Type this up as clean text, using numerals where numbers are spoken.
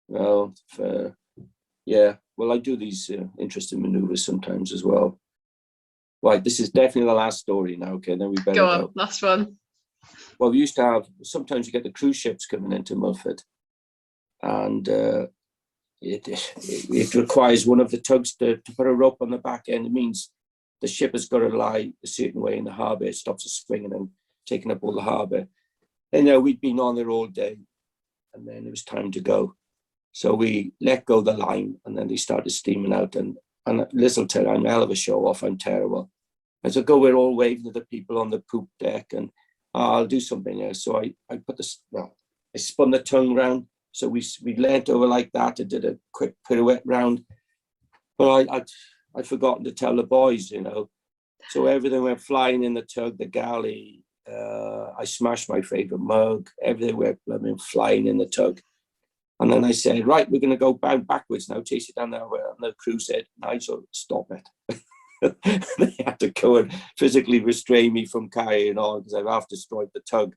Well, yeah. Well, I do these interesting maneuvers sometimes as well. Right, this is definitely the last story now. Okay, then we better go on. Last one. Well, we used to have, sometimes you get the cruise ships coming into Milford, and it requires one of the tugs to put a rope on the back end. It means the ship has got to lie a certain way in the harbour. It stops it swinging and taking up all the harbour. And we'd been on there all day, and then it was time to go. So we let go the line, and then they started steaming out. And listen, I'm a hell of a show off. I'm terrible. As I go, we're all waving to the people on the poop deck, and I'll do something else. So I put this, well, I spun the tongue round. So we leant over like that and did a quick pirouette round. But I'd forgotten to tell the boys, So everything went flying in the tug, the galley. I smashed my favourite mug. Everything went flying in the tug. And then I said, right, we're going to go backwards now, chase it down there. And the crew said, Nigel, stop it. They had to go and physically restrain me from carrying on because I've half destroyed the tug.